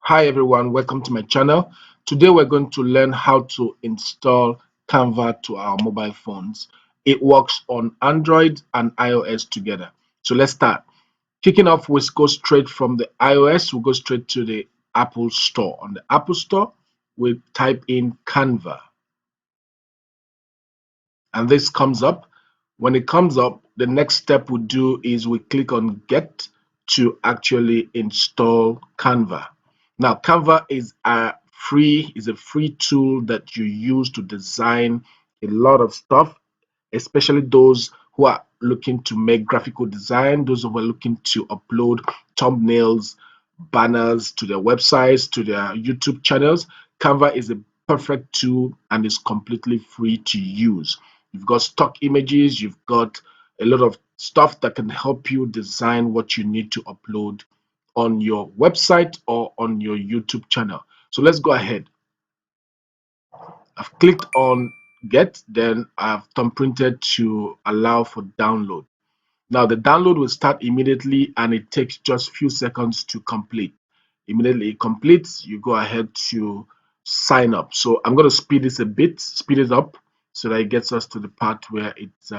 Hi everyone, welcome to my channel. Today we're going to learn how to install Canva to our mobile phones. It works on Android and iOS together. So let's start. Kicking off, we go straight from the iOS, we go straight to the Apple Store. On the Apple Store, we type in Canva and this comes up. When it comes up, the next step we do is we click on Get to actually install Canva. Now, Canva is a free tool that you use to design a lot of stuff, especially those who are looking to make graphical design, those who are looking to upload thumbnails, banners to their websites, to their YouTube channels. Canva is a perfect tool and is completely free to use. You've got stock images, you've got a lot of stuff that can help you design what you need to upload on your website or on your YouTube channel. So let's go ahead. I've clicked on get, then I've thumbprinted to allow for download. Now the download will start immediately and it takes just few seconds to complete. Immediately it completes, you go ahead to sign up. So I'm going to speed this a bit, speed it up so that it gets us to the part where it's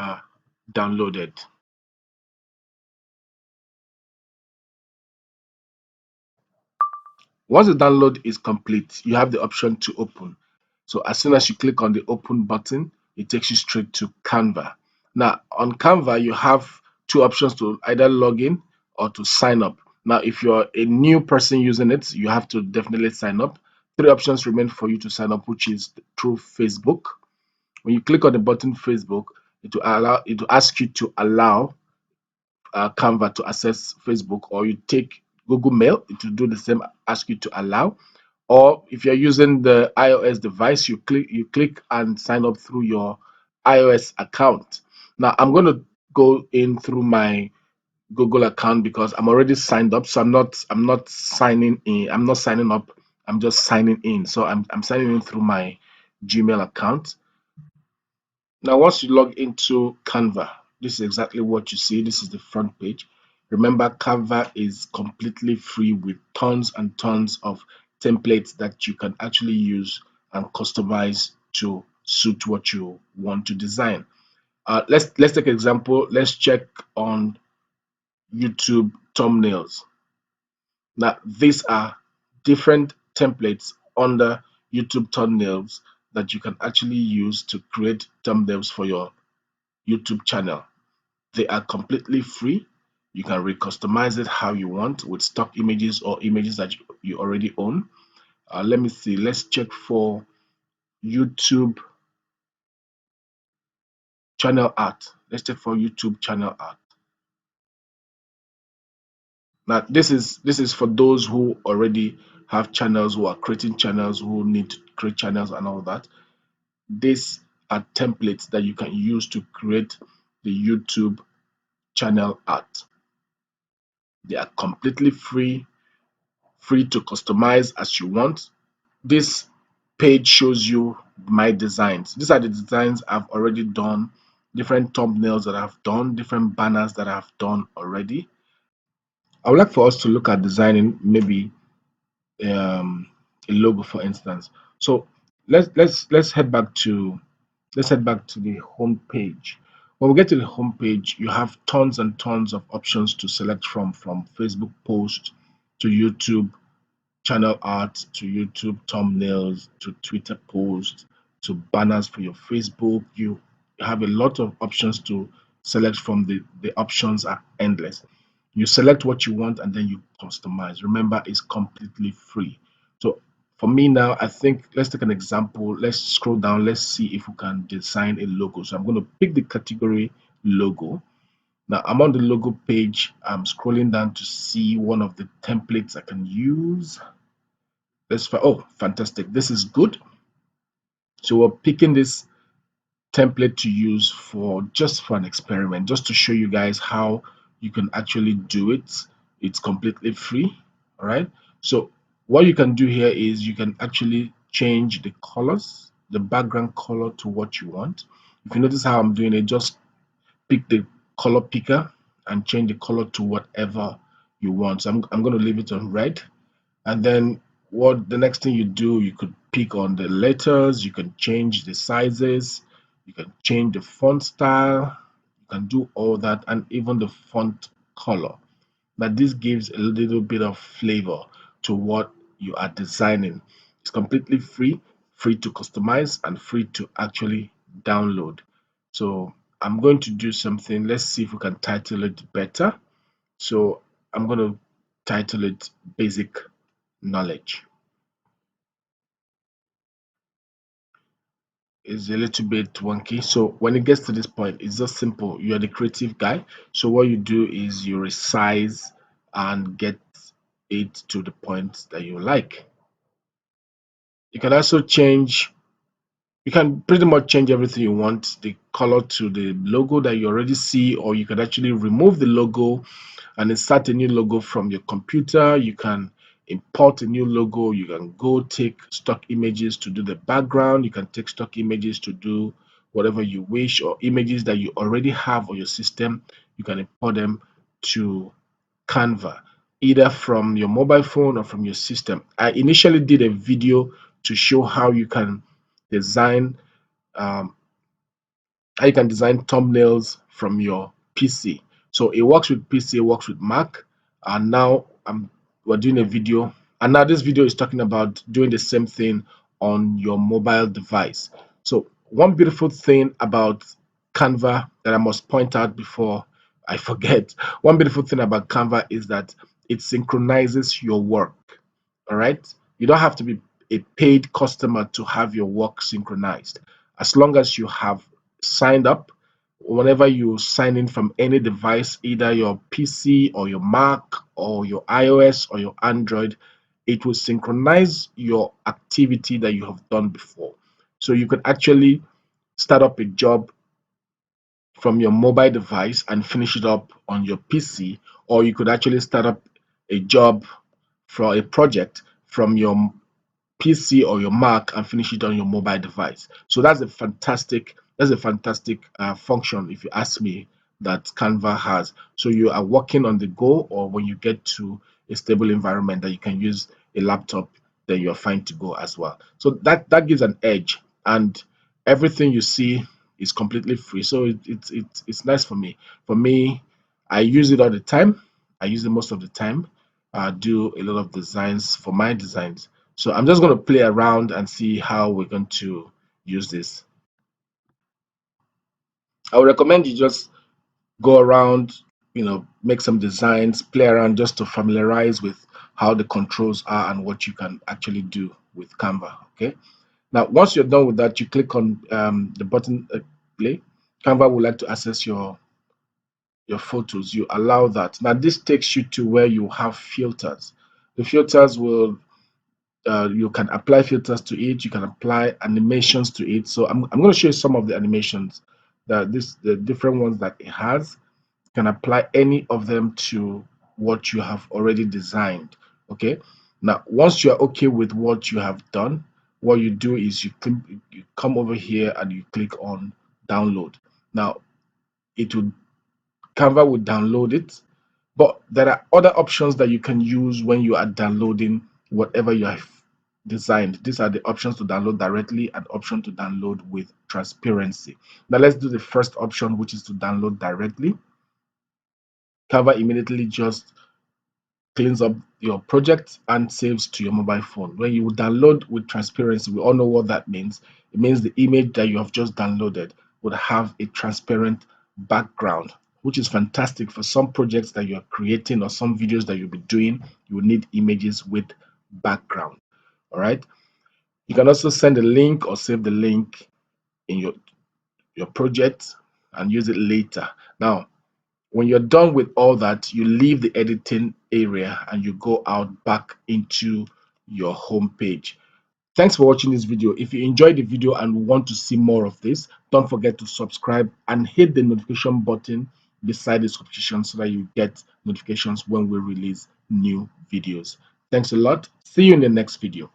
downloaded. Once the download is complete, you have the option to open. So as soon as you click on the open button, it takes you straight to Canva. Now on Canva, you have two options to either log in or to sign up. Now, if you're a new person using it, you have to definitely sign up. Three options remain for you to sign up, which is through Facebook. When you click on the button Facebook, it will ask you to allow Canva to access Facebook, or you take Google Mail, it will do the same, ask you to allow. Or if you're using the iOS device, you click and sign up through your iOS account. Now I'm going to go in through my Google account because I'm already signed up. So I'm not signing in. I'm not signing up. I'm just signing in. So I'm signing in through my Gmail account. Now, once you log into Canva, this is exactly what you see. This is the front page. Remember, Canva is completely free with tons and tons of templates that you can actually use and customize to suit what you want to design. Let's take an example. Let's check on YouTube thumbnails. Now, these are different templates under YouTube thumbnails that you can actually use to create thumbnails for your YouTube channel. They are completely free. You can recustomize it how you want with stock images or images that you already own. Let me see. Let's check for YouTube channel art. Let's check for YouTube channel art. Now, this is for those who already have channels, who are creating channels, who need to create channels and all that. These are templates that you can use to create the YouTube channel art. They are completely free to customize as you want. This page shows you my designs. These are the designs I've already done, different thumbnails that I've done, different banners that I've done already. I would like for us to look at designing maybe um, a logo, for instance. So let's head back to the home page. When we get to the home page, you have tons and tons of options to select from Facebook post to YouTube channel art to YouTube thumbnails to Twitter posts to banners for your Facebook. You have a lot of options to select from. The options are endless. You select what you want and then you customize. Remember, it's completely free. So for me now, I think let's take an example. Let's scroll down. Let's see if we can design a logo. So I'm going to pick the category logo. Now I'm on the logo page. I'm scrolling down to see one of the templates I can use. Oh, fantastic. This is good. So we're picking this template to use for an experiment, just to show you guys how you can actually do it. It's completely free. All right. So what you can do here is you can actually change the colors, the background color to what you want. If you notice how I'm doing it, just pick the color picker and change the color to whatever you want. So I'm going to leave it on red. And then what the next thing you do, you could pick on the letters, you can change the sizes, you can change the font style, you can do all that, and even the font color. But this gives a little bit of flavor to what you are designing. It's completely free, free to customize, and free to actually download. So I'm going to do something. Let's see if we can title it better. So I'm going to title it Basic Knowledge. It's a little bit wonky. So when it gets to this point, it's just simple. You're the creative guy. So what you do is you resize and get it to the point that you like. You can also change, you can pretty much change everything you want, the color to the logo that you already see, or you can actually remove the logo and insert a new logo from your computer. You can import a new logo. You can go take stock images to do the background. You can take stock images to do whatever you wish, or images that you already have on your system. You can import them to Canva, either from your mobile phone or from your system. I initially did a video to show how you can design um, thumbnails from your PC. So it works with PC, it works with Mac, and now we're doing a video. And now this video is talking about doing the same thing on your mobile device. So one beautiful thing about Canva that I must point out before I forget, one beautiful thing about Canva is that it synchronizes your work. All right. You don't have to be a paid customer to have your work synchronized. As long as you have signed up, whenever you sign in from any device, either your PC or your Mac or your iOS or your Android, it will synchronize your activity that you have done before. So you can actually start up a job from your mobile device and finish it up on your PC, or you could actually start up a job for a project from your PC or your Mac and finish it on your mobile device. So that's a fantastic function, if you ask me, that Canva has. So you are working on the go, or when you get to a stable environment that you can use a laptop, then you're fine to go as well. So that gives an edge, and everything you see is completely free. So it's nice for me. For me, I use it all the time. I use it most of the time. Do a lot of designs for my designs. So I'm just going to play around and see how we're going to use this. I would recommend you just go around, make some designs, play around just to familiarize with how the controls are and what you can actually do with Canva. Okay. Now, once you're done with that, you click on the button play. Canva would like to access your photos. You allow that. Now, this takes you to where you have filters. The filters will you can apply filters to it, you can apply animations to it. So I'm going to show you some of the animations the different ones that it has. You can apply any of them to what you have already designed. Okay, now once you're okay with what you have done, what you do is you come over here and you click on download. Now it will Canva will download it, but there are other options that you can use when you are downloading whatever you have designed. These are the options to download directly and option to download with transparency. Now let's do the first option, which is to download directly. Canva immediately just cleans up your project and saves to your mobile phone. When you download with transparency, we all know what that means. It means the image that you have just downloaded would have a transparent background, which is fantastic for some projects that you're creating or some videos that you'll be doing. You will need images with background. All right. You can also send a link or save the link in your project and use it later. Now, when you're done with all that, you leave the editing area and you go out back into your home page. Thanks for watching this video. If you enjoyed the video and want to see more of this, don't forget to subscribe and hit the notification button beside the subscription so that you get notifications when we release new videos. Thanks a lot. See you in the next video.